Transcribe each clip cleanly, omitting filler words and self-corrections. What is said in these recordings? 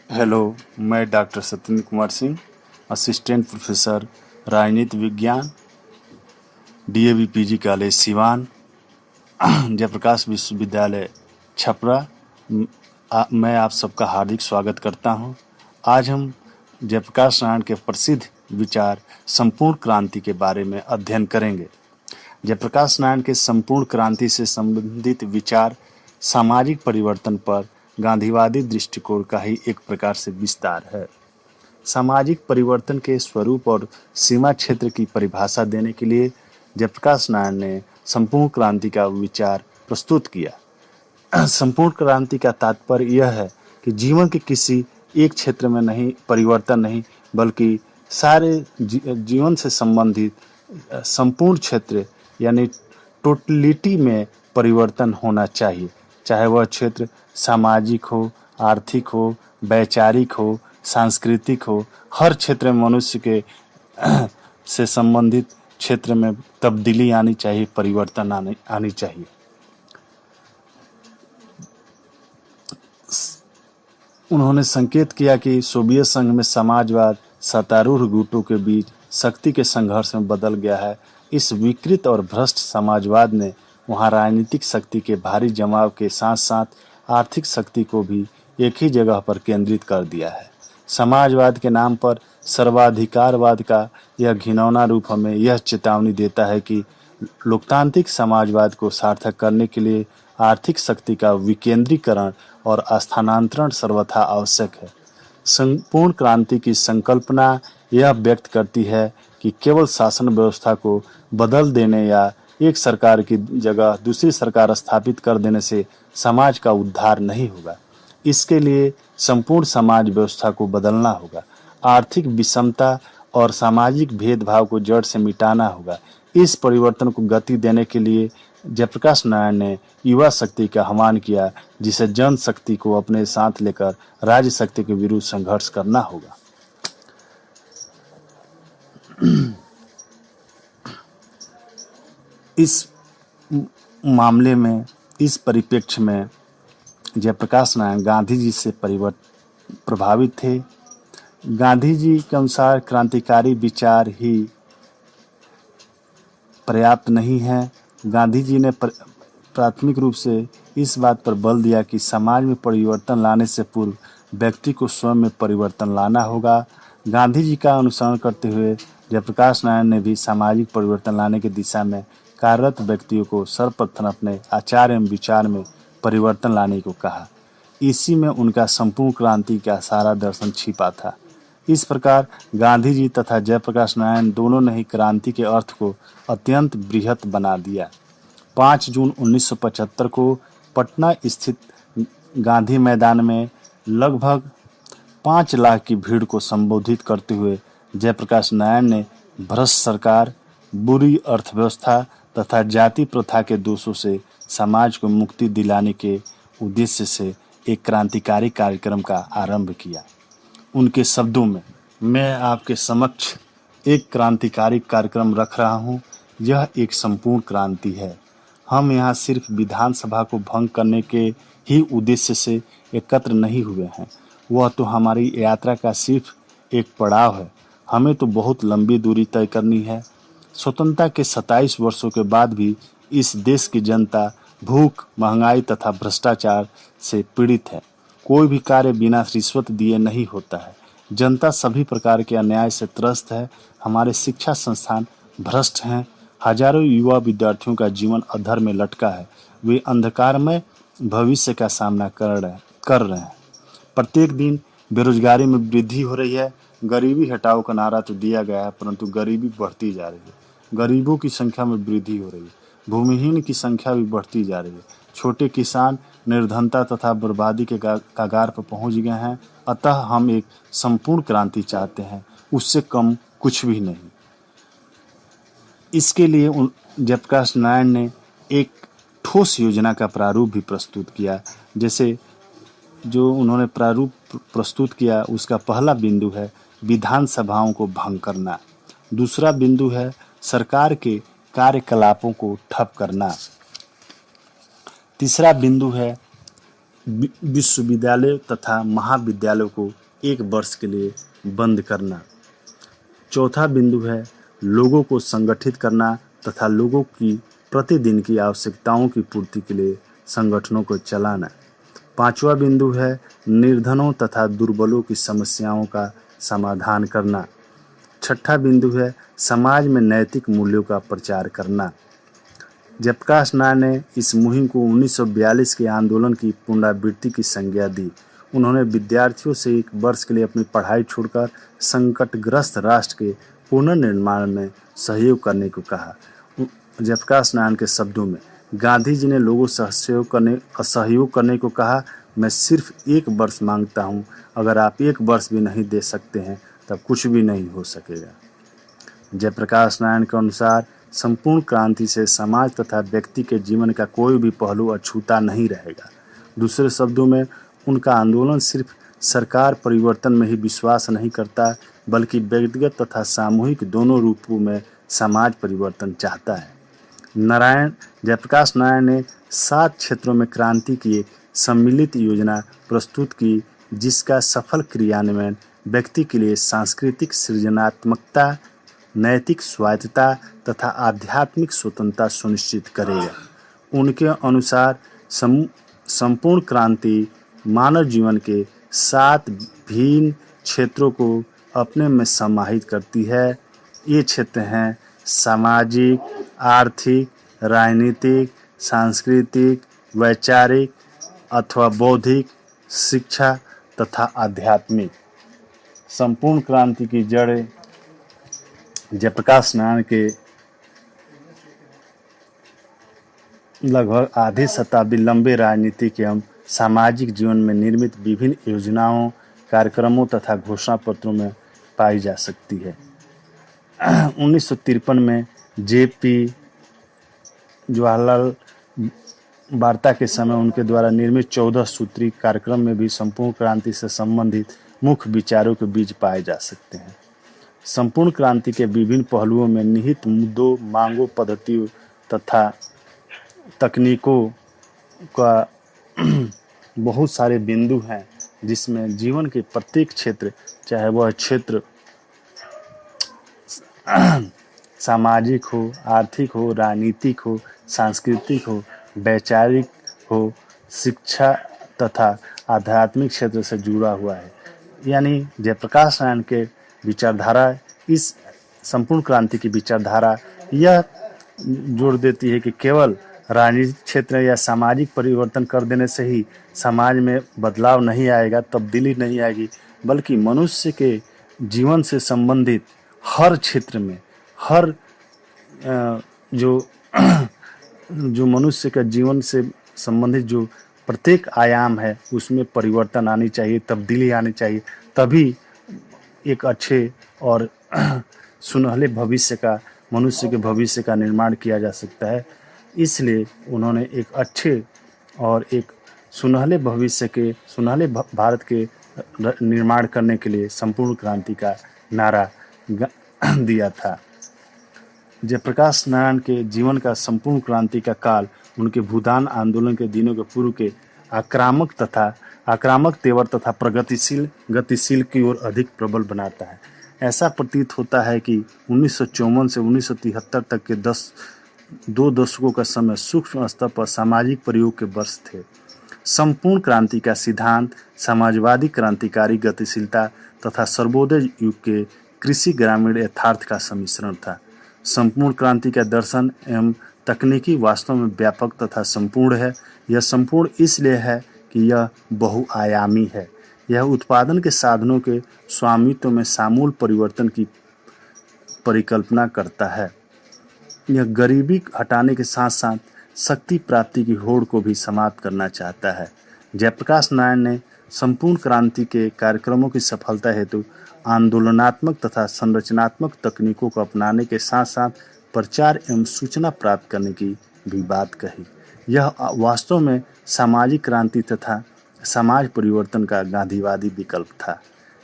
Hello, मैं doctor Satyendra Kumar Singh, assistant professor राजनीति विज्ञान, DAV PG college Siwan, Jayaprakash विश्वविद्यालय छपरा। मैं आप सबका हार्दिक स्वागत करता हूं। आज हम जयप्रकाश नारायण के प्रसिद्ध विचार संपूर्ण क्रांति के बारे में अध्ययन करेंगे। जयप्रकाश नारायण के संपूर्ण क्रांति से संबंधित विचार सामाजिक परिवर्तन पर गांधीवादी दृष्टिकोण का ही एक प्रकार से विस्तार है। सामाजिक परिवर्तन के स्वरूप और सीमा क्षेत्र की परिभाषा देने के लिए जयप्रकाश नारायण ने संपूर्ण क्रांति का विचार प्रस्तुत किया। संपूर्ण क्रांति का तात्पर्य यह है कि जीवन के किसी एक क्षेत्र में नहीं परिवर्तन नहीं, बल्कि सारे जीवन से संबंधित संपूर्ण क्षेत्र यानी टोटलिटी में परिवर्तन होना चाहिए। चाहे वह क्षेत्र सामाजिक हो, आर्थिक हो, वैचारिक हो, सांस्कृतिक हो, हर क्षेत्र में मनुष्य के से संबंधित क्षेत्र में तब्दीली आनी चाहिए, परिवर्तन आनी चाहिए। उन्होंने संकेत किया कि सोवियत संघ में समाजवाद सत्तारूढ़ गुटों के बीच शक्ति के संघर्ष में बदल गया है। इस विकृत और भ्रष्ट समाजवाद ने वहां राजनीतिक शक्ति के भारी जमाव के साथ साथ आर्थिक शक्ति को भी एक ही जगह पर केंद्रित कर दिया है। समाजवाद के नाम पर सर्वाधिकारवाद का यह घिनौना रूप हमें यह चेतावनी देता है कि लोकतांत्रिक समाजवाद को सार्थक करने के लिए आर्थिक शक्ति का विकेंद्रीकरण और स्थानांतरण सर्वथा आवश्यक है। संपूर्ण क्रांति की संकल्पना यह व्यक्त करती है कि केवल शासन व्यवस्था को बदल देने या एक सरकार की जगह दूसरी सरकार स्थापित कर देने से समाज का उद्धार नहीं होगा। इसके लिए संपूर्ण समाज व्यवस्था को बदलना होगा। आर्थिक विषमता और सामाजिक भेदभाव को जड़ से मिटाना होगा। इस परिवर्तन को गति देने के लिए जयप्रकाश नारायण ने युवा शक्ति का आह्वान किया, जिसे जन शक्ति को अपने साथ लेकर राज्य शक्ति के विरुद्ध संघर्ष करना होगा। इस मामले में, इस परिप्रेक्ष्य में जयप्रकाश नारायण गांधी जी से प्रभावित थे। गांधी जी के अनुसार क्रांतिकारी विचार ही पर्याप्त नहीं है। गांधी जी ने प्राथमिक रूप से इस बात पर बल दिया कि समाज में परिवर्तन लाने से पूर्व व्यक्ति को स्वयं में परिवर्तन लाना होगा। गांधी जी का अनुसरण करते हुए जयप्रकाश नारायण ने भी सामाजिक परिवर्तन लाने की दिशा में कार्यरत व्यक्तियों को सर्वप्रथम अपने आचार एवं विचार में परिवर्तन लाने को कहा। इसी में उनका संपूर्ण क्रांति का सारा दर्शन छिपा था। इस प्रकार गांधी जी तथा जयप्रकाश नारायण दोनों ने ही क्रांति के अर्थ को अत्यंत बृहत बना दिया। 5 जून 1975 को पटना स्थित गांधी मैदान में लगभग 5 लाख की भीड़ को संबोधित करते हुए जयप्रकाश नारायण ने भ्रष्ट सरकार, बुरी अर्थव्यवस्था तथा जाति प्रथा के दोषों से समाज को मुक्ति दिलाने के उद्देश्य से एक क्रांतिकारी कार्यक्रम का आरंभ किया। उनके शब्दों में, मैं आपके समक्ष एक क्रांतिकारी कार्यक्रम रख रहा हूं। यह एक संपूर्ण क्रांति है। हम यहाँ सिर्फ विधानसभा को भंग करने के ही उद्देश्य से एकत्र नहीं हुए हैं। वह तो हमारी यात्रा का सिर्फ एक पड़ाव है। हमें तो बहुत लंबी दूरी तय करनी है। स्वतंत्रता के 27 वर्षों के बाद भी इस देश की जनता भूख, महंगाई तथा भ्रष्टाचार से पीड़ित है। कोई भी कार्य बिना रिश्वत दिए नहीं होता है। जनता सभी प्रकार के अन्याय से त्रस्त है। हमारे शिक्षा संस्थान भ्रष्ट हैं। हजारों युवा विद्यार्थियों का जीवन अधर में लटका है। वे अंधकारमय भविष्य का सामना कर रहे हैं। प्रत्येक दिन बेरोजगारी में वृद्धि हो रही है। गरीबी हटाओ का नारा तो दिया गया है, परंतु गरीबी बढ़ती जा रही है। गरीबों की संख्या में वृद्धि हो रही है। भूमिहीन की संख्या भी बढ़ती जा रही है। छोटे किसान निर्धनता तथा बर्बादी के कगार पर पहुंच गए हैं। अतः हम एक संपूर्ण क्रांति चाहते हैं, उससे कम कुछ भी नहीं। इसके लिए जयप्रकाश नारायण ने एक ठोस योजना का प्रारूप भी प्रस्तुत किया। जैसे जो उन्होंने प्रारूप प्रस्तुत किया, उसका पहला बिंदु है विधानसभाओं को भंग करना। दूसरा बिंदु है सरकार के कार्यकलापों को ठप करना। तीसरा बिंदु है विश्वविद्यालय तथा महाविद्यालयों को 1 वर्ष के लिए बंद करना। चौथा बिंदु है लोगों को संगठित करना तथा लोगों की प्रतिदिन की आवश्यकताओं की पूर्ति के लिए संगठनों को चलाना। 5वां बिंदु है निर्धनों तथा दुर्बलों की समस्याओं का समाधान करना। 6ठा बिंदु है समाज में नैतिक मूल्यों का प्रचार करना। जयप्रकाश नारायण ने इस मुहिम को 1942 के आंदोलन की पुनरावृत्ति की संज्ञा दी। उन्होंने विद्यार्थियों से 1 वर्ष के लिए अपनी पढ़ाई छोड़कर संकटग्रस्त राष्ट्र के पुनर्निर्माण में सहयोग करने को कहा। जयप्रकाश नारायण के शब्दों में, गांधी जी ने लोगों से असहयोग करने को कहा। मैं सिर्फ 1 वर्ष मांगता हूं, अगर आप 1 वर्ष भी नहीं दे सकते हैं तब कुछ भी नहीं हो सकेगा। जयप्रकाश नारायण के अनुसार संपूर्ण क्रांति से समाज तथा व्यक्ति के जीवन का कोई भी पहलू अछूता नहीं रहेगा। दूसरे शब्दों में, उनका आंदोलन सिर्फ सरकार परिवर्तन में ही विश्वास नहीं करता, बल्कि व्यक्तिगत तथा सामूहिक दोनों रूपों में समाज परिवर्तन चाहता है। जयप्रकाश नारायण ने 7 क्षेत्रों में क्रांति की एक सम्मिलित योजना प्रस्तुत की, जिसका सफल क्रियान्वयन व्यक्ति के लिए सांस्कृतिक सृजनात्मकता, नैतिक स्वायत्तता तथा आध्यात्मिक स्वतंत्रता सुनिश्चित करेगा। उनके अनुसार संपूर्ण क्रांति मानव जीवन के 7 भिन्न क्षेत्रों को अपने में समाहित करती है। ये क्षेत्र हैं सामाजिक, आर्थिक, राजनीतिक, सांस्कृतिक, वैचारिक अथवा बौद्धिक, शिक्षा तथा आध्यात्मिक। संपूर्ण क्रांति की जड़ें जयप्रकाश नारायण के लगभग आधी शताब्दी लंबे राजनीतिक एवं सामाजिक जीवन में निर्मित विभिन्न योजनाओं, कार्यक्रमों तथा घोषणा पत्रों में पाई जा सकती है। 1953 में जेपी जवाहरलाल वार्ता के समय उनके द्वारा निर्मित 14 सूत्री कार्यक्रम में भी संपूर्ण क्रांति से संबंधित मुख्य विचारों के बीज पाए जा सकते हैं। संपूर्ण क्रांति के विभिन्न पहलुओं में निहित मुद्दों, मांगों, पद्धतियों तथा तकनीकों का बहुत सारे बिंदु हैं, जिसमें जीवन के प्रत्येक क्षेत्र, चाहे वह क्षेत्र सामाजिक हो, आर्थिक हो, राजनीतिक हो, सांस्कृतिक हो, वैचारिक हो, शिक्षा तथा आध्यात्मिक क्षेत्र से जुड़ा हुआ है। यानी जयप्रकाश नारायण के विचारधारा, इस संपूर्ण क्रांति की विचारधारा यह जोड़ देती है कि केवल राजनीतिक क्षेत्र या सामाजिक परिवर्तन कर देने से ही समाज में बदलाव नहीं आएगा, तब्दीली नहीं आएगी, बल्कि मनुष्य के जीवन से संबंधित हर क्षेत्र में, हर जो मनुष्य का जीवन से संबंधित जो प्रत्येक आयाम है उसमें परिवर्तन आनी चाहिए, तब्दीली आनी चाहिए, तभी एक अच्छे और सुनहले भविष्य का, मनुष्य के भविष्य का निर्माण किया जा सकता है। इसलिए उन्होंने एक अच्छे और एक सुनहले भविष्य के, सुनहले भारत के निर्माण करने के लिए संपूर्ण क्रांति का नारा दिया था। जयप्रकाश नारायण के जीवन का संपूर्ण क्रांति का काल उनके भूदान आंदोलन के दिनों के पूर्व के आक्रामक तेवर तथा गतिशील की ओर अधिक प्रबल बनाता है। ऐसा प्रतीत होता है कि 1954 से 1973 तक के 2 दशकों का समय सूक्ष्म स्तर पर सामाजिक प्रयोग के वर्ष थे। संपूर्ण क्रांति का सिद्धांत समाजवादी क्रांतिकारी गतिशीलता तथा सर्वोदय युग के कृषि ग्रामीण यथार्थ का सम्मिश्रण था। संपूर्ण क्रांति का दर्शन एवं तकनीकी वास्तव में व्यापक तथा संपूर्ण है। यह संपूर्ण इसलिए है कि यह बहुआयामी है। यह उत्पादन के साधनों के स्वामित्व में सामूल परिवर्तन की परिकल्पना करता है। यह गरीबी हटाने के साथ साथ शक्ति प्राप्ति की होड़ को भी समाप्त करना चाहता है। जयप्रकाश नारायण ने संपूर्ण क्रांति के कार्यक्रमों की सफलता हेतु आंदोलनात्मक तथा संरचनात्मक तकनीकों को अपनाने के साथ साथ प्रचार एवं सूचना प्राप्त करने की भी बात कही। यह वास्तव में सामाजिक क्रांति तथा समाज परिवर्तन का गांधीवादी विकल्प था।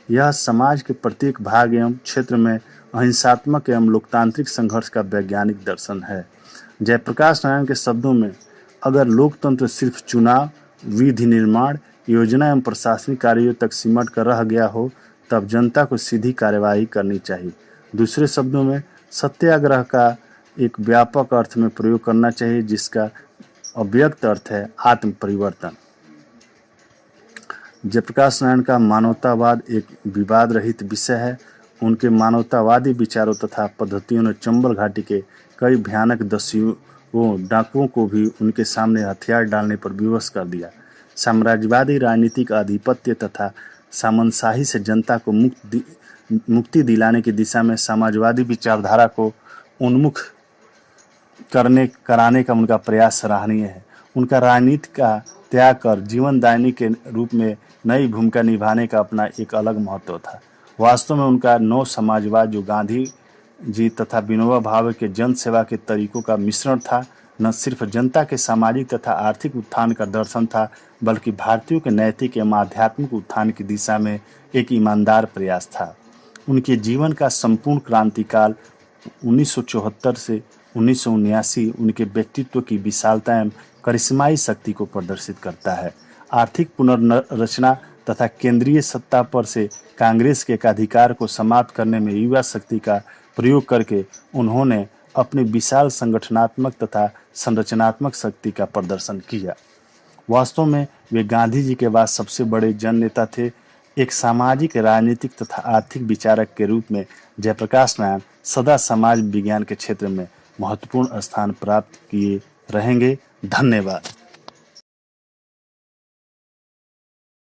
यह समाज के प्रत्येक भाग एवं क्षेत्र में अहिंसात्मक एवं लोकतांत्रिक संघर्ष का वैज्ञानिक दर्शन है। जयप्रकाश नारायण के शब्दों में, अगर लोकतंत्र सिर्फ चुनाव विधि निर्माण, योजना एवं प्रशासनिक कार्यों तक सिमट कर रह गया हो, तब जनता को सीधी कार्यवाही करनी चाहिए। दूसरे शब्दों में सत्याग्रह का एक व्यापक अर्थ में प्रयोग करना चाहिए, जिसका अव्यक्त अर्थ है आत्म परिवर्तन। जयप्रकाश नारायण का मानवतावाद एक विवाद रहित विषय है। उनके मानवतावादी विचारों तथा पद्धतियों ने चंबल घाटी के कई भयानक दस्युओं डाकुओं को भी उनके सामने हथियार डालने पर विवश कर दिया। साम्राज्यवादी राजनीतिक आधिपत्य तथा सामंतशाही से जनता को मुक्ति दिलाने की दिशा में समाजवादी विचारधारा को उन्मुख कराने का उनका प्रयास सराहनीय है। उनका राजनीति का त्याग कर जीवनदायिनी के रूप में नई भूमिका निभाने का अपना एक अलग महत्व था। वास्तव में उनका नव समाजवाद, जो गांधी जी तथा विनोबा भावे के जन सेवा के तरीकों का मिश्रण था, न सिर्फ जनता के सामाजिक तथा आर्थिक उत्थान का दर्शन था, बल्कि भारतीयों के नैतिक एवं आध्यात्मिक उत्थान की दिशा में एक ईमानदार प्रयास था। उनके जीवन का संपूर्ण क्रांतिकाल 1974 से 1979 उनके व्यक्तित्व की विशालता एवं करिश्माई शक्ति को प्रदर्शित करता है। आर्थिक पुनर्रचना तथा केंद्रीय सत्ता पर से कांग्रेस के एकाधिकार को समाप्त करने में युवा शक्ति का प्रयोग करके उन्होंने अपनी विशाल संगठनात्मक तथा संरचनात्मक शक्ति का प्रदर्शन किया। वास्तव में वे गांधी जी के बाद सबसे बड़े जन नेता थे। एक सामाजिक, राजनीतिक तथा आर्थिक विचारक के रूप में जयप्रकाश नारायण सदा समाज विज्ञान के क्षेत्र में महत्वपूर्ण स्थान प्राप्त किए रहेंगे। धन्यवाद।